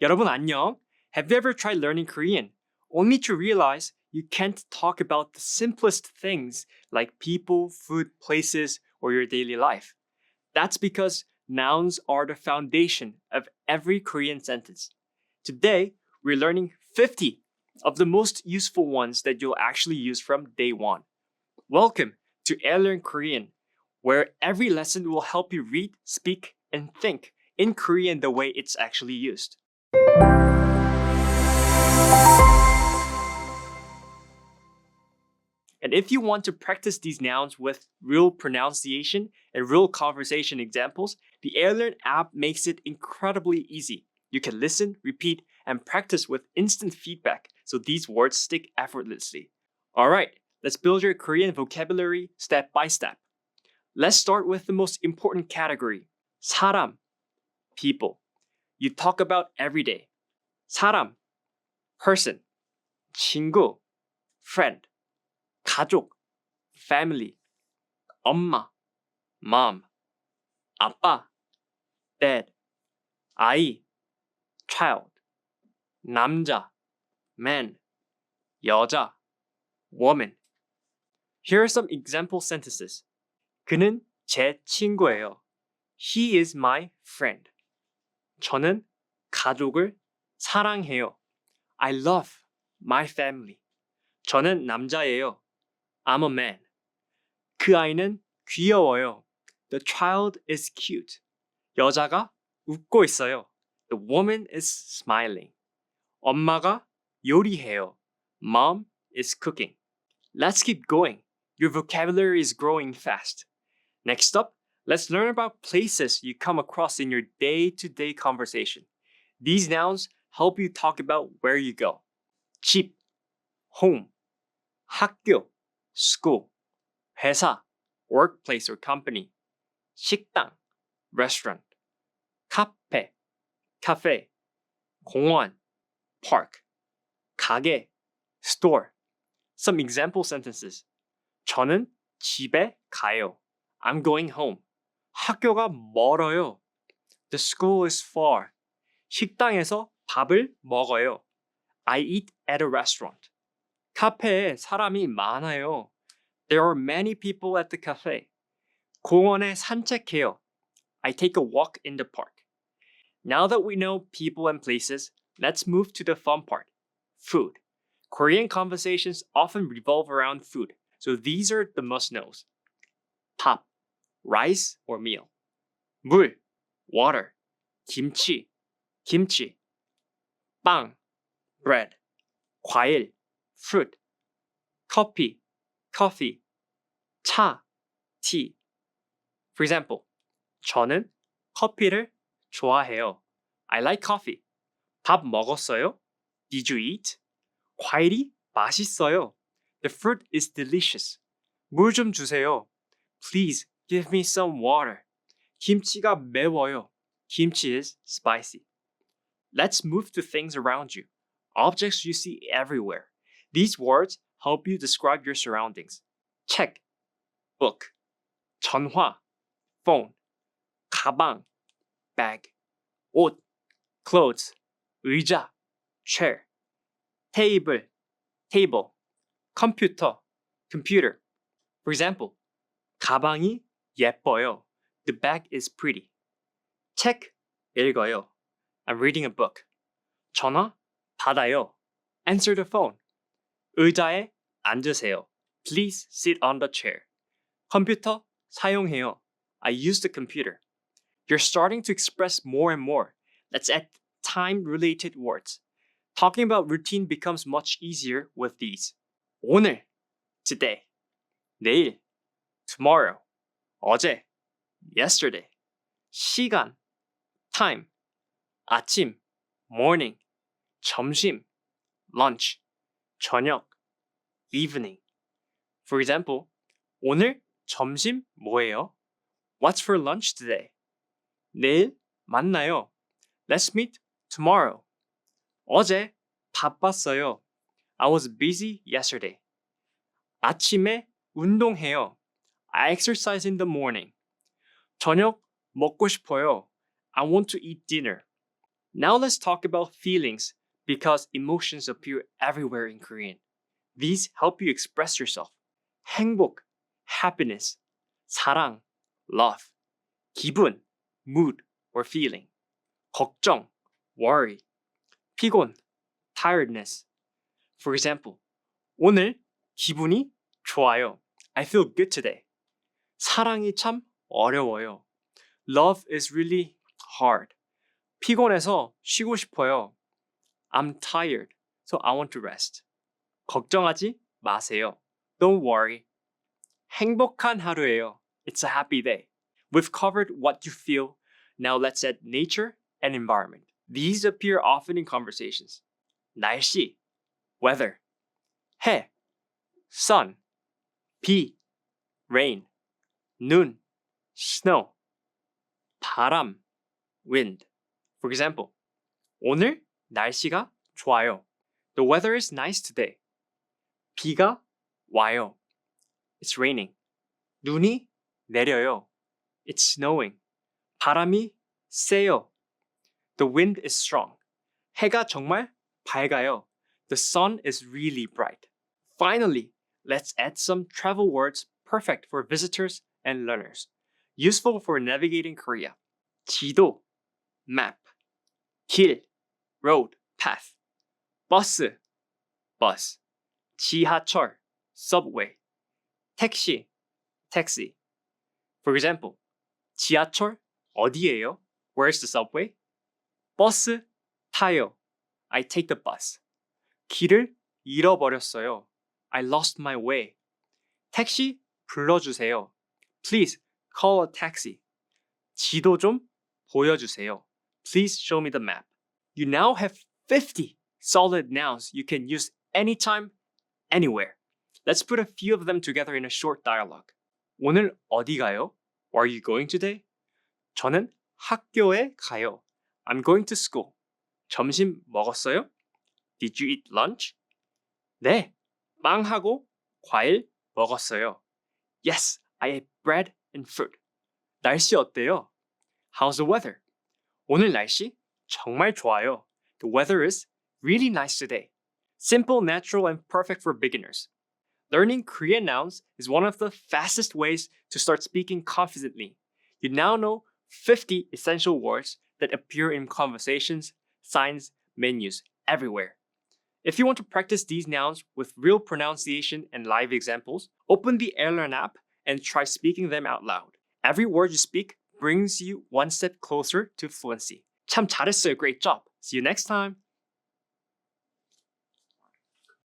여러분 안녕. Have you ever tried learning Korean only to realize you can't talk about the simplest things like people, food, places, or your daily life? That's because nouns are the foundation of every Korean sentence. Today, we're learning 50 of the most useful ones that you'll actually use from day one. Welcome to Learn Korean, where every lesson will help you read, speak, and think in Korean the way it's actually used. And if you want to practice these nouns with real pronunciation and real conversation examples, the AirLearn app makes it incredibly easy. You can listen, repeat, and practice with instant feedback so these words stick effortlessly. Alright, let's build your Korean vocabulary step by step. Let's start with the most important category, 사람, people. You talk about every day. 사람, person, 친구, friend. 가족, family, 엄마, mom, 아빠, dad, 아이, child, 남자, man, 여자, woman. Here are some example sentences. 그는 제 친구예요. He is my friend. 저는 가족을 사랑해요. I love my family. 저는 남자예요. I'm a man. 그 아이는 귀여워요. The child is cute. 여자가 웃고 있어요. The woman is smiling. 엄마가 요리해요. Mom is cooking. Let's keep going. Your vocabulary is growing fast. Next up, let's learn about places you come across in your day-to-day conversation. These nouns help you talk about where you go. 집, home, 학교, school, 회사, workplace or company, 식당, restaurant, 카페, cafe, 공원, park, 가게, store. Some example sentences. 저는 집에 가요. I'm going home. 학교가 멀어요. The school is far. 식당에서 밥을 먹어요. I eat at a restaurant. 카페에 사람이 많아요. There are many people at the cafe. 공원에 산책해요. I take a walk in the park. Now that we know people and places, let's move to the fun part. Food. Korean conversations often revolve around food, so these are the must-knows. 밥, rice or meal. 물, water. 김치, kimchi. 빵, bread. 과일, fruit. 커피, coffee. 차, tea. For example, 저는 커피를 좋아해요. I like coffee. 밥 먹었어요? Did you eat? 과일이 맛있어요. The fruit is delicious. 물 좀 주세요. Please give me some water. 김치가 매워요. Kimchi is spicy. Let's move to things around you. Objects you see everywhere. These words help you describe your surroundings. 책, book. 전화, phone. 가방, bag. 옷, clothes. 의자, chair. 테이블, table. 컴퓨터, computer. For example, 가방이 예뻐요. The bag is pretty. 책 읽어요. I'm reading a book. 전화 받아요. Answer the phone. 의자에 앉으세요. Please sit on the chair. 컴퓨터 사용해요. I use the computer. You're starting to express more and more. Let's add time-related words. Talking about routine becomes much easier with these. 오늘, today. 내일, tomorrow. 어제, yesterday. 시간, time. 아침, morning. 점심, lunch. 저녁, evening. For example, 오늘 점심 뭐예요? What's for lunch today? 내일 만나요. Let's meet tomorrow. 어제 바빴어요. I was busy yesterday. 아침에 운동해요. I exercise in the morning. 저녁 먹고 싶어요. I want to eat dinner. Now let's talk about feelings because emotions appear everywhere in Korean. These help you express yourself. 행복, happiness, 사랑, love, 기분, mood or feeling, 걱정, worry, 피곤, tiredness. For example, 오늘 기분이 좋아요. I feel good today. 사랑이 참 어려워요. Love is really hard. 피곤해서 쉬고 싶어요. I'm tired, so I want to rest. 걱정하지 마세요. Don't worry. 행복한 하루예요. It's a happy day. We've covered what you feel. Now let's add nature and environment. These appear often in conversations. 날씨, weather. 해, sun. 비, rain. 눈, snow. 바람, wind. For example, 오늘 날씨가 좋아요. The weather is nice today. 비가 와요. It's raining. 눈이 내려요. It's snowing. 바람이 세요. The wind is strong. 해가 정말 밝아요. The sun is really bright. Finally, let's add some travel words perfect for visitors and learners. Useful for navigating Korea. 지도, map. 길, road, path. 버스, bus. 지하철, subway. 택시, taxi. For example, 지하철 어디예요? Where's the subway? 버스 타요. I take the bus. 길을 잃어버렸어요. I lost my way. 택시 불러주세요. Please call a taxi. 지도 좀 보여주세요. Please show me the map. You now have 50 solid nouns you can use anytime, anywhere. Let's put a few of them together in a short dialogue. 오늘 어디 가요? Where are you going today? 저는 학교에 가요. I'm going to school. 점심 먹었어요? Did you eat lunch? 네, 빵하고 과일 먹었어요. Yes, I ate bread and fruit. 날씨 어때요? How's the weather? 오늘 날씨 정말 좋아요. The weather is really nice today. Simple, natural, and perfect for beginners. Learning Korean nouns is one of the fastest ways to start speaking confidently. You now know 50 essential words that appear in conversations, signs, menus, everywhere. If you want to practice these nouns with real pronunciation and live examples, open the AirLearn app and try speaking them out loud. Every word you speak brings you one step closer to fluency. 참 잘했어요. Great job. See you next time.